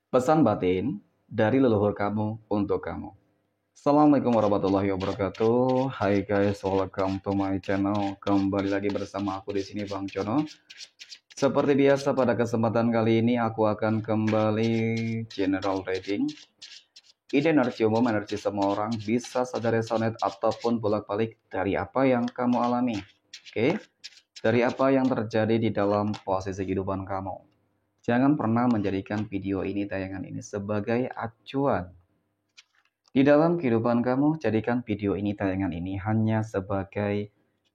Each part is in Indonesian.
Pesan batin dari leluhur kamu untuk kamu. Assalamualaikum warahmatullahi wabarakatuh. Hai guys, welcome to my channel. Kembali lagi bersama aku di sini Bang Jono. Seperti biasa pada kesempatan kali ini aku akan kembali general reading. Ide energi umum, energi semua orang bisa saja resonate ataupun bolak-balik dari apa yang kamu alami. Oke? Dari apa yang terjadi di dalam posisi kehidupan kamu. Jangan pernah menjadikan video ini, tayangan ini sebagai acuan. Di dalam kehidupan kamu, jadikan video ini, tayangan ini hanya sebagai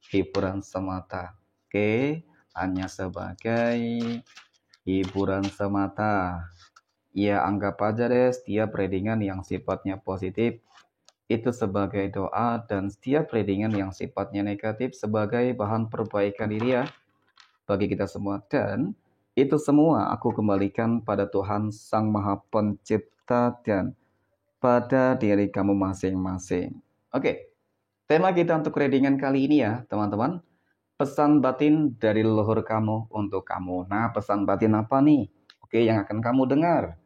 hiburan semata. Oke? Hanya sebagai hiburan semata. Ya, anggap aja deh setiap readingan yang sifatnya positif itu sebagai doa, dan setiap readingan yang sifatnya negatif sebagai bahan perbaikan diri ya bagi kita semua. Dan itu semua aku kembalikan pada Tuhan Sang Maha Pencipta dan pada diri kamu masing-masing. Oke, tema kita untuk readingan kali ini ya teman-teman, pesan batin dari leluhur kamu untuk kamu. Nah, pesan batin apa nih? Oke, yang akan kamu dengar.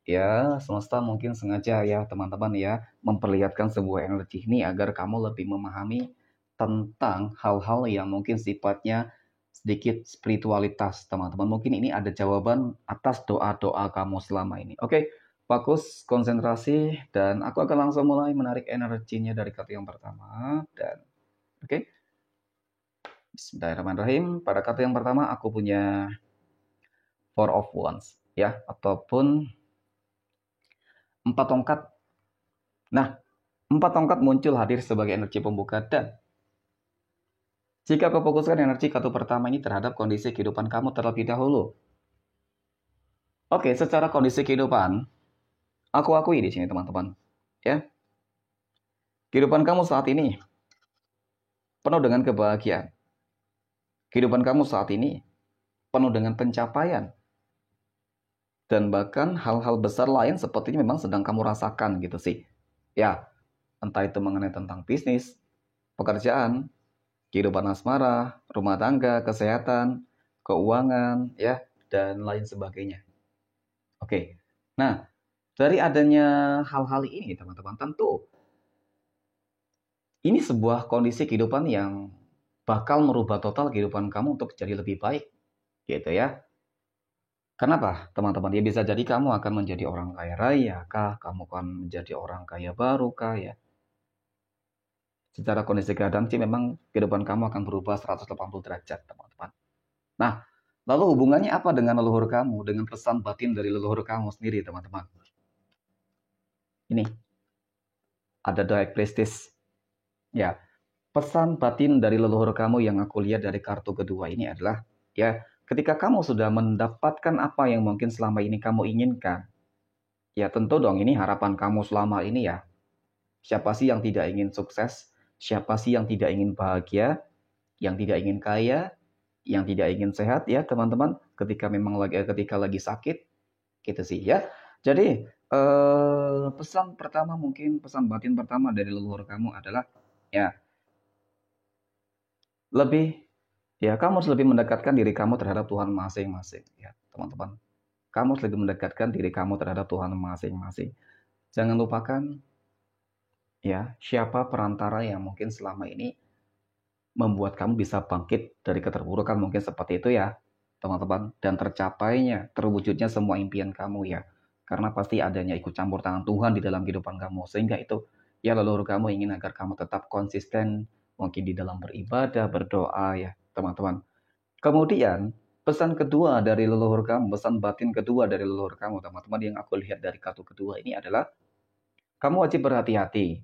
Ya, semesta mungkin sengaja ya teman-teman ya memperlihatkan sebuah energi ini agar kamu lebih memahami tentang hal-hal yang mungkin sifatnya sedikit spiritualitas teman-teman. Mungkin ini ada jawaban atas doa-doa kamu selama ini. Oke, fokus, konsentrasi, dan aku akan langsung mulai menarik energinya dari kartu yang pertama. Dan oke, Bismillahirrahmanirrahim. Pada kartu yang pertama aku punya Four of Wands ya, ataupun 4 tongkat. Nah, 4 tongkat muncul hadir sebagai energi pembuka, dan jika kau fokuskan energi kartu pertama ini terhadap kondisi kehidupan kamu terlebih dahulu. Oke, secara kondisi kehidupan, aku akui di sini teman-teman. Ya, kehidupan kamu saat ini penuh dengan kebahagiaan. Kehidupan kamu saat ini penuh dengan pencapaian. Dan bahkan hal-hal besar lain sepertinya memang sedang kamu rasakan gitu sih. Ya, entah itu mengenai tentang bisnis, pekerjaan, kehidupan asmara, rumah tangga, kesehatan, keuangan, ya, dan lain sebagainya. Oke, nah dari adanya hal-hal ini teman-teman, tentu ini sebuah kondisi kehidupan yang bakal merubah total kehidupan kamu untuk jadi lebih baik, gitu ya. Kenapa teman-teman? Ya bisa jadi kamu akan menjadi orang kaya raya kah, kamu akan menjadi orang kaya baru kah ya. Secara kondisi keadaan sih memang kehidupan kamu akan berubah 180 derajat teman-teman. Nah, lalu hubungannya apa dengan leluhur kamu, dengan pesan batin dari leluhur kamu sendiri teman-teman? Ini, ada The High Priestess. Ya, pesan batin dari leluhur kamu yang aku lihat dari kartu kedua ini adalah, ya, ketika kamu sudah mendapatkan apa yang mungkin selama ini kamu inginkan, ya tentu dong ini harapan kamu selama ini ya. Siapa sih yang tidak ingin sukses? Siapa sih yang tidak ingin bahagia? Yang tidak ingin kaya? Yang tidak ingin sehat ya teman-teman? Ketika lagi sakit, gitu sih ya. Jadi pesan pertama, mungkin pesan batin pertama dari leluhur kamu adalah ya lebih, ya kamu harus lebih mendekatkan diri kamu terhadap Tuhan masing-masing ya teman-teman. Kamu harus lebih mendekatkan diri kamu terhadap Tuhan masing-masing. Jangan lupakan ya siapa perantara yang mungkin selama ini membuat kamu bisa bangkit dari keterpurukan, mungkin seperti itu ya teman-teman, dan tercapainya, terwujudnya semua impian kamu ya, karena pasti adanya ikut campur tangan Tuhan di dalam kehidupan kamu, sehingga itu ya leluhur kamu ingin agar kamu tetap konsisten mungkin di dalam beribadah, berdoa ya teman-teman. Kemudian pesan kedua dari leluhur kamu, pesan batin kedua dari leluhur kamu teman-teman, yang aku lihat dari kartu kedua ini adalah kamu wajib berhati-hati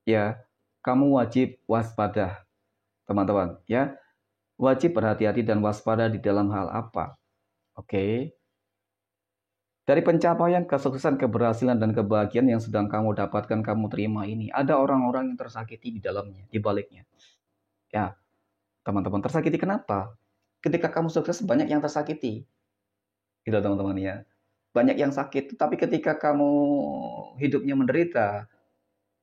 ya, kamu wajib waspada teman-teman ya. Wajib berhati-hati dan waspada di dalam hal apa? Oke. Dari pencapaian, kesuksesan, keberhasilan, dan kebahagiaan yang sedang kamu dapatkan, kamu terima ini, ada orang-orang yang tersakiti di dalamnya, di baliknya. Ya, teman-teman, tersakiti kenapa? Ketika kamu sukses, banyak yang tersakiti. Gitu, teman-teman ya. Banyak yang sakit, tapi ketika kamu hidupnya menderita,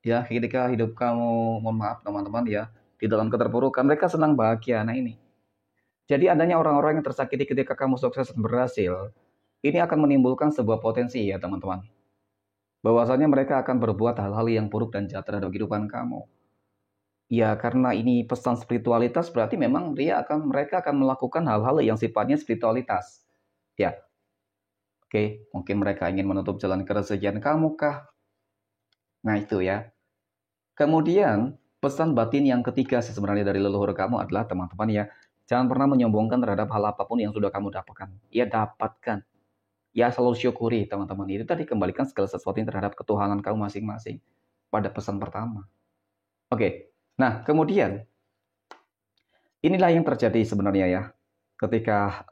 ya, ketika hidup kamu, mohon maaf teman-teman ya, di dalam keterpurukan, mereka senang bahagia. Nah ini. Jadi adanya orang-orang yang tersakiti ketika kamu sukses dan berhasil, ini akan menimbulkan sebuah potensi ya teman-teman. Bahwasanya mereka akan berbuat hal-hal yang buruk dan jahat terhadap kehidupan kamu. Ya, karena ini pesan spiritualitas berarti memang mereka akan melakukan hal-hal yang sifatnya spiritualitas. Ya, oke, mungkin mereka ingin menutup jalan keresahan kamu kah? Nah, itu ya. Kemudian, pesan batin yang ketiga sebenarnya dari leluhur kamu adalah teman-teman ya, jangan pernah menyombongkan terhadap hal apapun yang sudah kamu dapatkan. Ya, dapatkan. Ya, selalu syukuri teman-teman. Itu tadi kembalikan segala sesuatu terhadap ketuhanan kamu masing-masing. Pada pesan pertama. Oke, nah kemudian inilah yang terjadi sebenarnya ya, ketika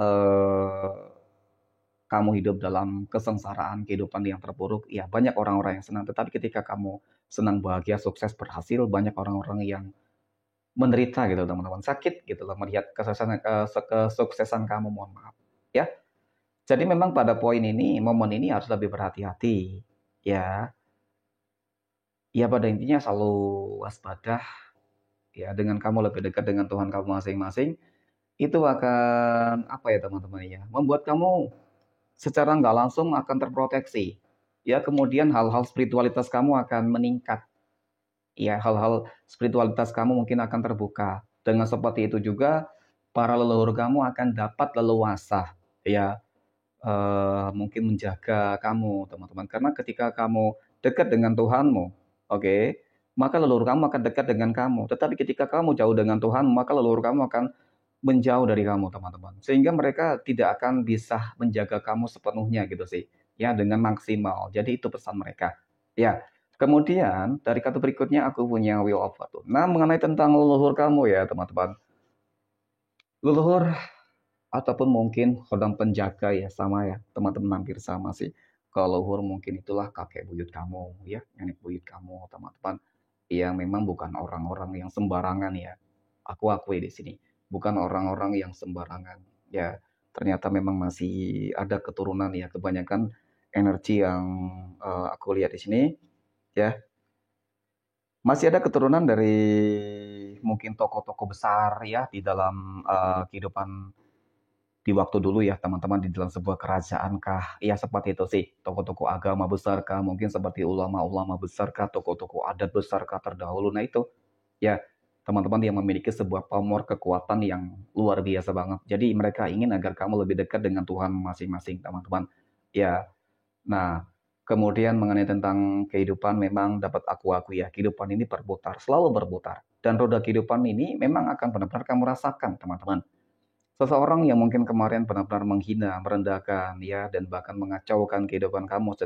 kamu hidup dalam kesengsaraan kehidupan yang terpuruk, ya banyak orang-orang yang senang. Tetapi ketika kamu senang, bahagia, sukses, berhasil, banyak orang-orang yang menderita gitu teman-teman, sakit gitu loh melihat kesuksesan kamu, mohon maaf. Ya, jadi memang pada poin ini, momen ini harus lebih berhati-hati. Ya, ya pada intinya selalu waspada. Ya, dengan kamu lebih dekat dengan Tuhan kamu masing-masing, itu akan apa ya teman-teman ya, membuat kamu secara nggak langsung akan terproteksi. Ya, kemudian hal-hal spiritualitas kamu akan meningkat. Ya, hal-hal spiritualitas kamu mungkin akan terbuka. Dengan seperti itu juga para leluhur kamu akan dapat leluasa ya, mungkin menjaga kamu teman-teman. Karena ketika kamu dekat dengan Tuhanmu, oke, maka leluhur kamu akan dekat dengan kamu. Tetapi ketika kamu jauh dengan Tuhan, maka leluhur kamu akan menjauh dari kamu teman-teman. Sehingga mereka tidak akan bisa menjaga kamu sepenuhnya gitu sih. Ya, dengan maksimal. Jadi itu pesan mereka. Ya, kemudian dari kata berikutnya aku punya Wheel of Fortune. Nah, mengenai tentang leluhur kamu ya teman-teman. Leluhur ataupun mungkin kodam penjaga ya, sama ya teman-teman, hampir sama sih. Kalau leluhur mungkin itulah kakek buyut kamu ya, nenek buyut kamu teman-teman. Yang memang bukan orang-orang yang sembarangan ya. Aku akui di sini, bukan orang-orang yang sembarangan. Ya, ternyata memang masih ada keturunan ya, kebanyakan energi yang aku lihat di sini ya. Masih ada keturunan dari mungkin tokoh-tokoh besar ya di dalam kehidupan di waktu dulu ya teman-teman, di dalam sebuah kerajaan kah? Ya seperti itu sih, tokoh-tokoh agama besar kah? Mungkin seperti ulama-ulama besar kah? Tokoh-tokoh adat besar kah terdahulu? Nah itu ya teman-teman yang memiliki sebuah pamor kekuatan yang luar biasa banget. Jadi mereka ingin agar kamu lebih dekat dengan Tuhan masing-masing teman-teman. Ya, nah kemudian mengenai tentang kehidupan, memang dapat aku ya, kehidupan ini berputar, selalu berputar. Dan roda kehidupan ini memang akan benar-benar kamu rasakan teman-teman. Seseorang yang mungkin kemarin benar-benar menghina, merendahkan, ya, dan bahkan mengacaukan kehidupan kamu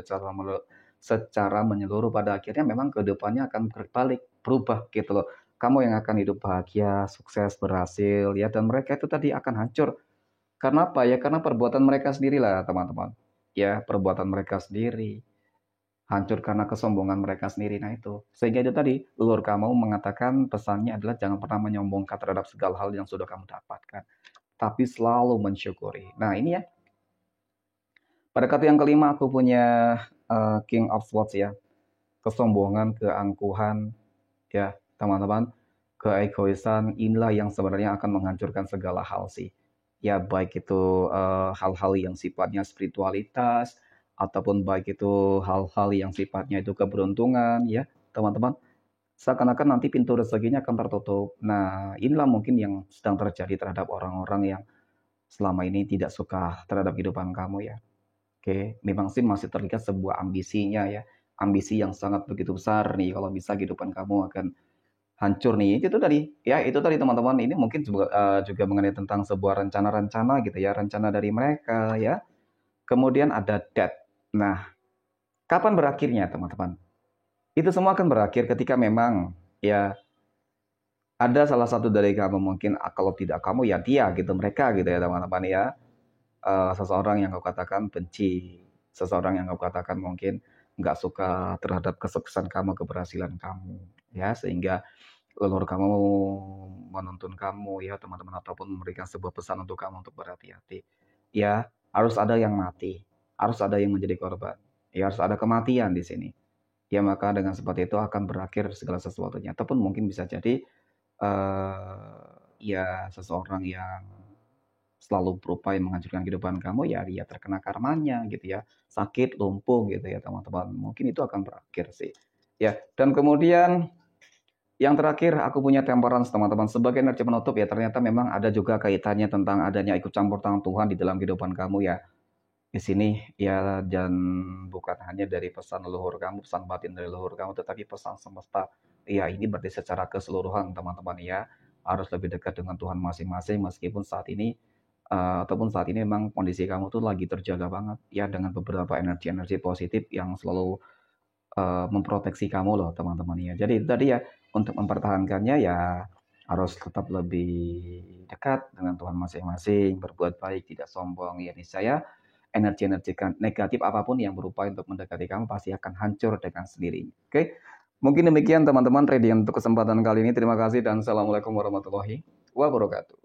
secara menyeluruh, pada akhirnya memang kehidupannya akan berbalik, berubah gitu loh. Kamu yang akan hidup bahagia, sukses, berhasil, ya, dan mereka itu tadi akan hancur. Karena apa ya? Karena perbuatan mereka sendiri lah, teman-teman. Ya, perbuatan mereka sendiri. Hancur karena kesombongan mereka sendiri. Nah itu. Sehingga itu tadi, leluhur kamu mengatakan pesannya adalah jangan pernah menyombongkan terhadap segala hal yang sudah kamu dapatkan, tapi selalu mensyukuri. Nah ini ya, pada kata yang kelima aku punya King of Swords ya, kesombongan, keangkuhan, ya teman-teman, keegoisan, inilah yang sebenarnya akan menghancurkan segala hal sih. Ya baik itu hal-hal yang sifatnya spiritualitas, ataupun baik itu hal-hal yang sifatnya itu keberuntungan ya teman-teman. Seakan-akan nanti pintu rezekinya akan tertutup. Nah inilah mungkin yang sedang terjadi terhadap orang-orang yang selama ini tidak suka terhadap kehidupan kamu ya. Oke, memang sih masih terlihat sebuah ambisinya ya. Ambisi yang sangat begitu besar nih, kalau bisa kehidupan kamu akan hancur nih. Itu tadi, ya itu tadi teman-teman. Ini mungkin juga mengenai tentang sebuah rencana-rencana gitu ya, rencana dari mereka ya. Kemudian ada death. Nah, kapan berakhirnya teman-teman? Itu semua akan berakhir ketika memang ya ada salah satu dari kamu, mungkin kalau tidak kamu ya dia gitu, mereka gitu ya teman-teman ya. Seseorang yang kau katakan benci, seseorang yang kau katakan mungkin nggak suka terhadap kesuksesan kamu, keberhasilan kamu, ya, sehingga leluhur kamu menuntun kamu ya teman-teman, ataupun memberikan sebuah pesan untuk kamu untuk berhati-hati. Ya, harus ada yang mati, harus ada yang menjadi korban, ya harus ada kematian di sini. Ya maka dengan seperti itu akan berakhir segala sesuatunya. Ataupun mungkin bisa jadi ya seseorang yang selalu berupaya menghancurkan kehidupan kamu, ya dia terkena karmanya gitu ya. Sakit, lumpuh gitu ya teman-teman. Mungkin itu akan berakhir sih. Ya, dan kemudian yang terakhir aku punya temperance teman-teman. Sebagai energi penutup ya, ternyata memang ada juga kaitannya tentang adanya ikut campur tangan Tuhan di dalam kehidupan kamu ya. Di sini ya, dan bukan hanya dari pesan leluhur kamu, pesan batin dari leluhur kamu, tetapi pesan semesta. Ya, ini berarti secara keseluruhan teman-teman ya, harus lebih dekat dengan Tuhan masing-masing meskipun saat ini ataupun saat ini memang kondisi kamu tuh lagi terjaga banget ya dengan beberapa energi-energi positif yang selalu memproteksi kamu loh teman-teman ya. Jadi itu tadi ya, untuk mempertahankannya ya harus tetap lebih dekat dengan Tuhan masing-masing, berbuat baik, tidak sombong. Ya niscaya energi-energi negatif apapun yang berupaya untuk mendekati kamu pasti akan hancur dengan sendirinya. Oke, mungkin demikian teman-teman reading untuk kesempatan kali ini. Terima kasih dan assalamualaikum warahmatullahi wabarakatuh.